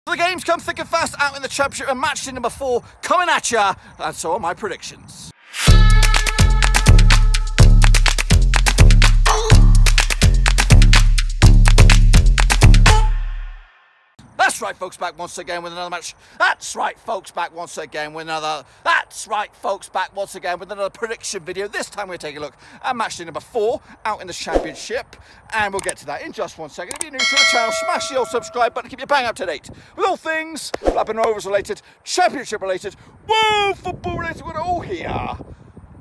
The games come thick and fast out in the Championship, and match day number 4 coming at ya, and so are my predictions. That's right, folks, back once again with another match. That's right, folks, back once again with another. That's right, folks, back once again with another prediction video. This time we're taking a look at match day number 4 out in the Championship, and we'll get to that in just 1 second. If you're new to the channel, smash the old subscribe button to keep you bang up to date with all things Blackburn Rovers related, Championship related, woo, football related. We're all here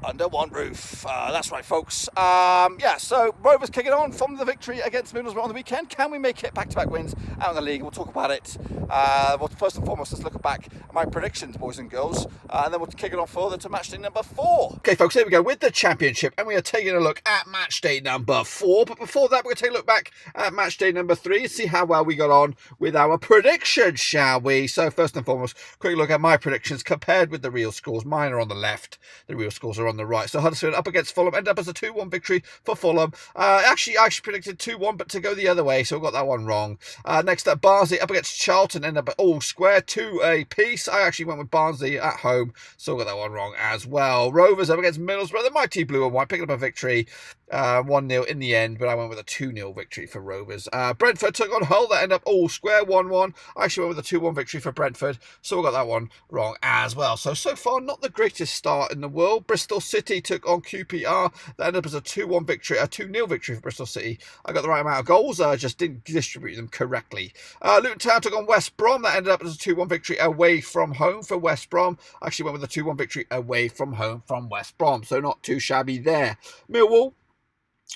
under one roof. That's right, folks. So Rovers kicking on from the victory against Middlesbrough on the weekend. Can we make it back-to-back wins out in the league? We'll talk about it. Well, first and foremost, let's look back at my predictions, boys and girls, and then we'll kick it on further to match day number 4. Okay, folks, here we go with the Championship, and we are taking a look at match day number 4. But before that, we're going to take a look back at match day number 3 and see how well we got on with our predictions, shall we? So first and foremost, quick look at my predictions compared with the real scores. Mine are on the left. The real scores are on the right. So Huddersfield up against Fulham, ended up as a 2-1 victory for Fulham. I actually predicted 2-1, but to go the other way, so we got that one wrong. Next up, Barnsley up against Charlton, ended up all square, 2 apiece. I actually went with Barnsley at home, so got that one wrong as well. Rovers up against Middlesbrough, the mighty blue and white, picking up a victory, 1-0 in the end, but I went with a 2-0 victory for Rovers. Brentford took on Hull, that ended up all square, 1-1. I actually went with a 2-1 victory for Brentford, so we got that one wrong as well. So far, not the greatest start in the world. Bristol City took on QPR. That ended up as a 2-1 victory, a 2-0 victory for Bristol City. I got the right amount of goals, I just didn't distribute them correctly. Luton Town took on West Brom. That ended up as a 2-1 victory away from home for West Brom. I actually went with a 2-1 victory away from home from West Brom, so not too shabby there. Millwall,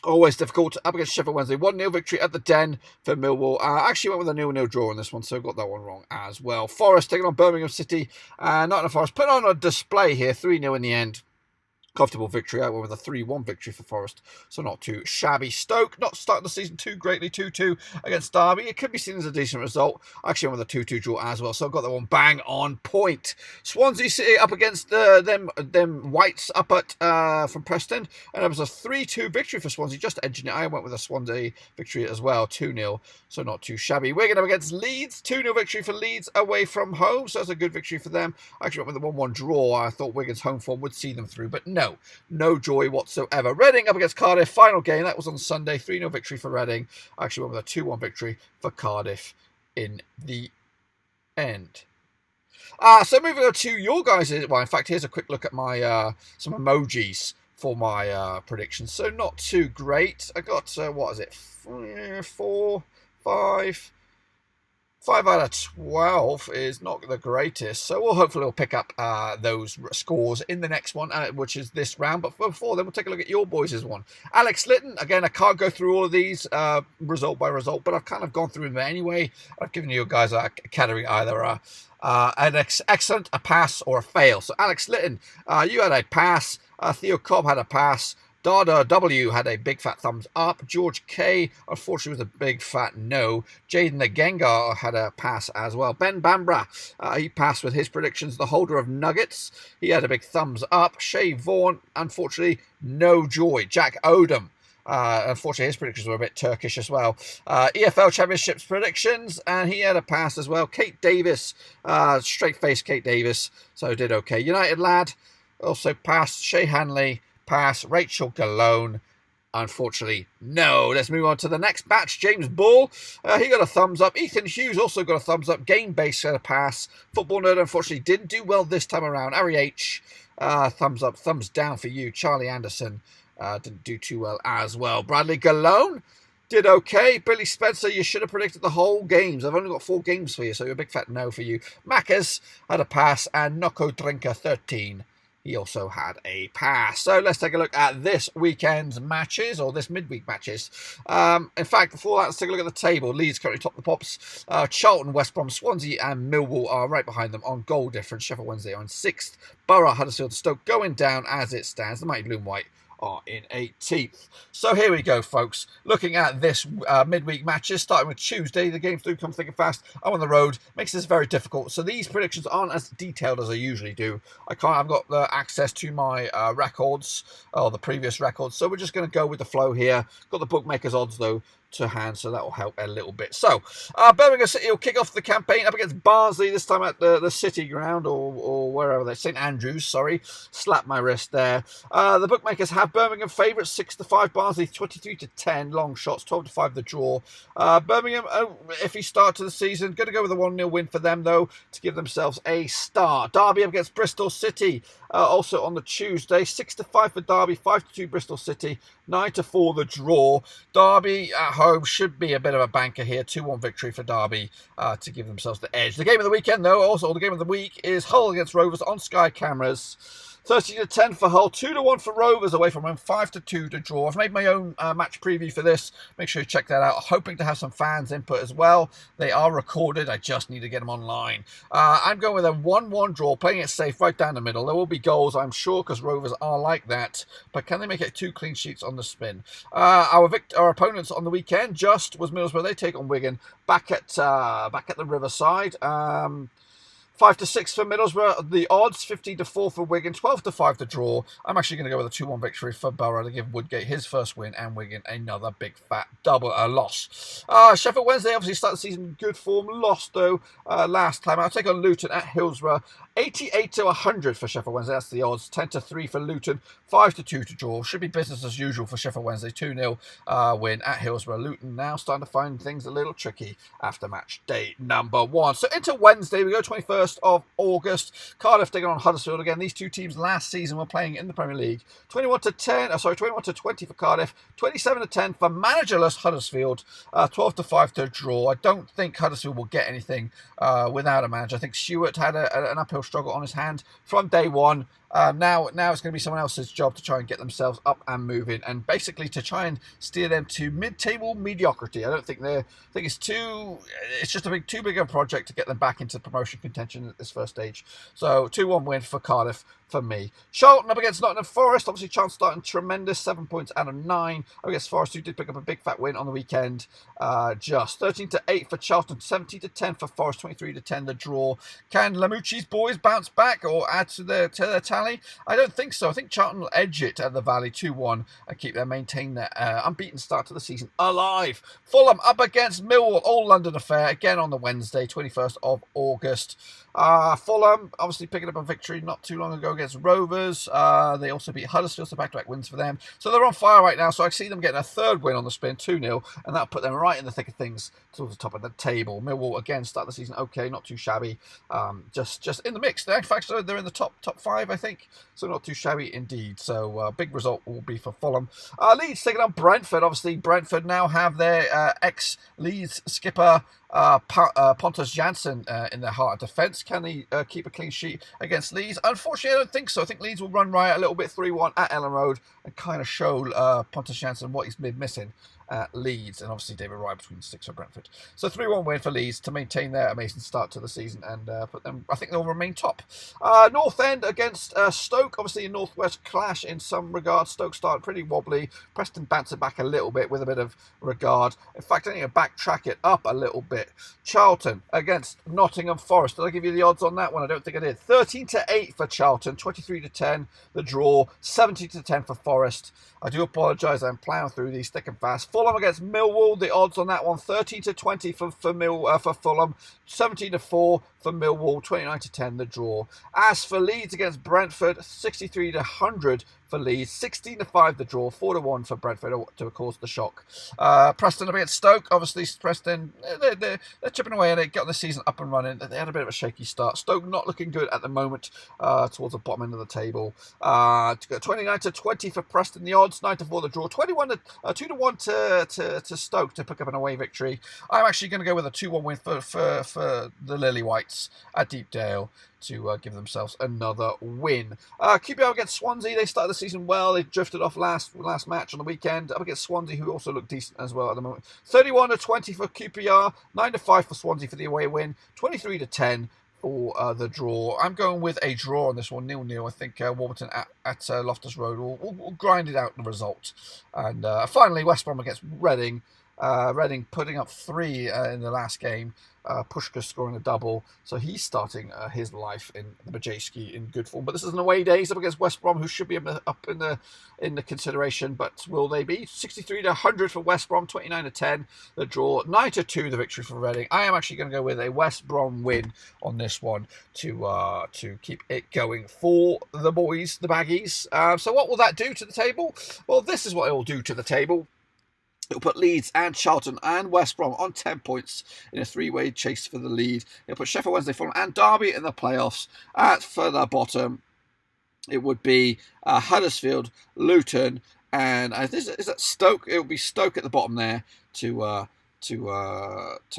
always difficult, up against Sheffield Wednesday, 1-0 victory at the Den for Millwall. I actually went with a 0-0 draw on this one, so got that one wrong as well. Forest taking on Birmingham City, Nottingham Forest put on a display here, 3-0 in the end. Comfortable victory. I went with a 3-1 victory for Forest, so not too shabby. Stoke, not starting the season too greatly, 2-2 against Derby. It could be seen as a decent result. I actually went with a 2-2 draw as well, so I got that one bang on point. Swansea City up against them Whites up at from Preston, and it was a 3-2 victory for Swansea, just edging it. I went with a Swansea victory as well, 2-0, so not too shabby. Wigan up against Leeds, 2-0 victory for Leeds away from home, so that's a good victory for them. I actually went with a 1-1 draw. I thought Wigan's home form would see them through, but no joy whatsoever. Reading up against Cardiff, final game, that was on Sunday, 3-0 victory for Reading. I actually went with a 2-1 victory for Cardiff in the end. So moving on to your guys', well, in fact, here's a quick look at my some emojis for my predictions. So not too great. I got, what is it, 5 out of 12 is not the greatest, so hopefully pick up those scores in the next one, which is this round. But before then, we'll take a look at your boys' one. Alex Litton, again, I can't go through all of these result by result, but I've kind of gone through them anyway. I've given you guys a category, either an excellent, a pass, or a fail. So Alex Litton, you had a pass. Theo Cobb had a pass. Dada W had a big fat thumbs up. George K, unfortunately, was a big fat no. Jaden Nagenga had a pass as well. Ben Bambra, he passed with his predictions. The holder of Nuggets, he had a big thumbs up. Shay Vaughan, unfortunately, no joy. Jack Odom, unfortunately, his predictions were a bit Turkish as well. EFL Championships predictions, and he had a pass as well. Kate Davis, straight-faced Kate Davis, so did okay. United Lad also passed. Shay Hanley, pass. Rachel Galone, unfortunately, no. Let's move on to the next batch. James Bull, he got a thumbs up. Ethan Hughes also got a thumbs up. Game Base had a pass. Football Nerd, unfortunately, didn't do well this time around. Ari H, thumbs up, thumbs down for you. Charlie Anderson didn't do too well as well. Bradley Galone did okay. Billy Spencer, you should have predicted the whole games. I've only got 4 games for you, so you're a big fat no for you. Maccas had a pass, and Noko Drinker 13, he also had a pass. So let's take a look at this weekend's matches, or this midweek matches. In fact, before that, let's take a look at the table. Leeds currently top the pops. Charlton, West Brom, Swansea and Millwall are right behind them on goal difference. Sheffield Wednesday are in 6th. Borough, Huddersfield, Stoke going down as it stands. The mighty blue and white are in 18th. So here we go, folks. Looking at this midweek matches, starting with Tuesday. The games do come thick and fast. I'm on the road. Makes this very difficult. So these predictions aren't as detailed as I usually do. I've got the access to my records, or the previous records. So we're just going to go with the flow here. Got the bookmakers odds, though, to hand, so that will help a little bit. So, Birmingham City will kick off the campaign up against Barnsley, this time at the City Ground, or wherever they're, St Andrews, sorry. Slap my wrist there. The bookmakers have Birmingham favourites, 6-5, Barnsley 23-10, long shots, 12-5 the draw. Birmingham, if he start to the season, going to go with a 1-0 win for them, though, to give themselves a start. Derby up against Bristol City, also on the Tuesday, 6-5 for Derby, 5-2 Bristol City, 9-4 the draw. Derby at home should be a bit of a banker here. 2-1 victory for Derby to give themselves the edge. The game of the weekend, though, also the game of the week, is Hull against Rovers on Sky Cameras. 30-10 for Hull, 2-1 for Rovers away from home, 5-2 to draw. I've made my own match preview for this. Make sure you check that out. Hoping to have some fans input as well. They are recorded. I just need to get them online. I'm going with a 1-1 draw, playing it safe right down the middle. There will be goals, I'm sure, because Rovers are like that. But can they make it 2 clean sheets on the spin? Our opponents on the weekend just was Middlesbrough. They take on Wigan back at the Riverside. 5-6 for Middlesbrough. The odds 15-4 for Wigan, 12-5 to draw. I'm actually going to go with a 2-1 victory for Borough to give Woodgate his first win and Wigan another big fat loss. Sheffield Wednesday obviously started the season in good form. Lost though last time. I'll take on Luton at Hillsborough. 88-100 for Sheffield Wednesday. That's the odds. 10-3 for Luton. 5-2 to draw. Should be business as usual for Sheffield Wednesday. 2-0 win at Hillsborough. Luton now starting to find things a little tricky after match day number 1. So into Wednesday, we go 21st of August. Cardiff taking on Huddersfield again. These two teams last season were playing in the Premier League. 21-20 for Cardiff. 27-10 for managerless Huddersfield. 12-5 to draw. I don't think Huddersfield will get anything without a manager. I think Stewart had an uphill struggle on his hand from day one. Now it's going to be someone else's job to try and get themselves up and moving, and basically to try and steer them to mid-table mediocrity. I think it's just too big a project to get them back into promotion contention at this first stage. So 2-1 win for Cardiff for me. Charlton up against Nottingham Forest. Obviously, Charlton starting tremendous, 7 points out of 9. Up against Forest, who did pick up a big fat win on the weekend. Just 13-8 for Charlton, 17-10 for Forest, 23-10 the draw. Can Lamucci's boys bounce back or add to their tally? I don't think so. I think Charlton will edge it at the Valley 2-1 and maintain their unbeaten start to the season alive. Fulham up against Millwall, all London affair, again on the Wednesday, 21st of August. Fulham obviously picking up a victory not too long ago against Rovers. They also beat Huddersfield, so back-to-back wins for them. So they're on fire right now, so I see them getting a third win on the spin, 2-0, and that'll put them right in the thick of things towards the top of the table. Millwall, again, start the season okay, not too shabby. Just in the mix. In fact, they're in the top 5, I think, so not too shabby indeed. So big result will be for Fulham. Leeds taking on Brentford. Obviously, Brentford now have their ex-Leeds skipper Pontus Jansson in their heart of defence. Can they keep a clean sheet against Leeds? Unfortunately, I don't think so. I think Leeds will run riot a little bit 3-1 at Ellen Road and kind of show Pontus Jansson what he's been missing at Leeds, and obviously David Ryan between 6 for Brentford. So 3-1 win for Leeds to maintain their amazing start to the season and put them, I think they'll remain top. North End against Stoke, obviously a Northwest clash in some regards. Stoke started pretty wobbly. Preston bounced it back a little bit with a bit of regard. In fact, I need to backtrack it up a little bit. Charlton against Nottingham Forest. Did I give you the odds on that one? I don't think I did. 13-8 for Charlton, 23-10 the draw, 17-10 for Forest. I do apologise, I'm ploughing through these thick and fast. Fulham against Millwall, the odds on that one, 13-20 for Fulham, 17-4 for Millwall, 29-10 the draw. As for Leeds against Brentford, 63-100 for Leeds, 16-5 the draw, 4-1 for Brentford to cause the shock. Preston against Stoke, obviously Preston, they're chipping away and they got the season up and running. They had a bit of a shaky start. Stoke not looking good at the moment towards the bottom end of the table. 29-20 for Preston, the odds, 9-4 the draw, 2-1 to Stoke to pick up an away victory. I'm actually going to go with a 2-1 win for the Lily Whites at Deepdale to give themselves another win. QPR against Swansea, they started the season well. They drifted off last match on the weekend. Up against Swansea, who also look decent as well at the moment. 31-20 for QPR, 9-5 for Swansea for the away win, 23-10 for the draw. I'm going with a draw on this one, 0-0. I think Warburton at Loftus Road will grind it out the result. And finally, West Brom against Reading. Reading putting up 3 in the last game. Pushka scoring a double, so he's starting his life in the Majewski in good form. But this is an away day. He's up against West Brom, who should be up in the consideration. But will they be? 63 to 100 for West Brom, 29 to 10 the draw, 9 to 2 the victory for Reading. I am actually going to go with a West Brom win on this one to keep it going for the boys, the Baggies. So what will that do to the table? Well, this is what it will do to the table. It'll put Leeds and Charlton and West Brom on 10 points in a three-way chase for the lead. It'll put Sheffield Wednesday, Fulham and Derby in the playoffs. At further bottom, it would be Huddersfield, Luton, and is that Stoke? It will be Stoke at the bottom there to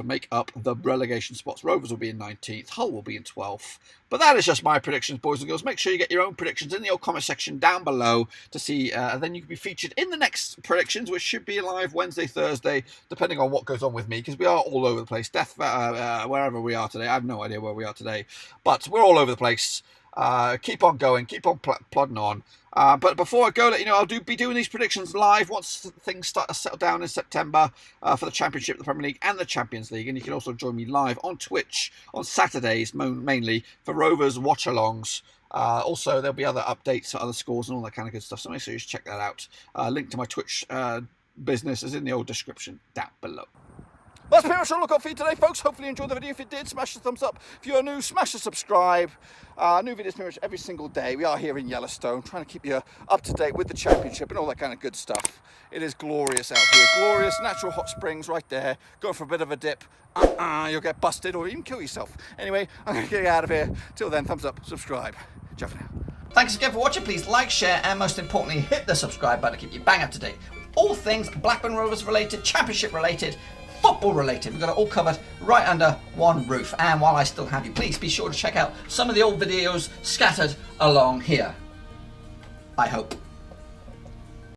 make up the relegation spots. Rovers will be in 19th, Hull will be in 12th. But that is just my predictions, boys and girls. Make sure you get your own predictions in the comment section down below to see, and then you can be featured in the next predictions, which should be live Wednesday, Thursday, depending on what goes on with me, because we are all over the place. Wherever we are today, I have no idea where we are today, but we're all over the place. Keep on going, keep on plodding on. But before I go, let you know, I'll be doing these predictions live once things start to settle down in September for the Championship, the Premier League and the Champions League. And you can also join me live on Twitch on Saturdays, mainly for Rovers watch-alongs. Also, there'll be other updates for other scores and all that kind of good stuff. So make sure you check that out. Link to my Twitch business is in the old description down below. Well, that's pretty much all I've got for you today, folks. Hopefully you enjoyed the video. If you did, smash the thumbs up. If you're new, smash the subscribe. New videos pretty much every single day. We are here in Yellowstone, trying to keep you up to date with the Championship and all that kind of good stuff. It is glorious out here. Glorious natural hot springs right there. Going for a bit of a dip. You'll get busted or even kill yourself. Anyway, I'm going to get you out of here. Till then, thumbs up, subscribe. Ciao for now. Thanks again for watching. Please like, share, and most importantly, hit the subscribe button to keep you bang up to date with all things Blackburn Rovers related, Championship related, football related. We've got it all covered right under one roof. And while I still have you, please be sure to check out some of the old videos scattered along here. I hope.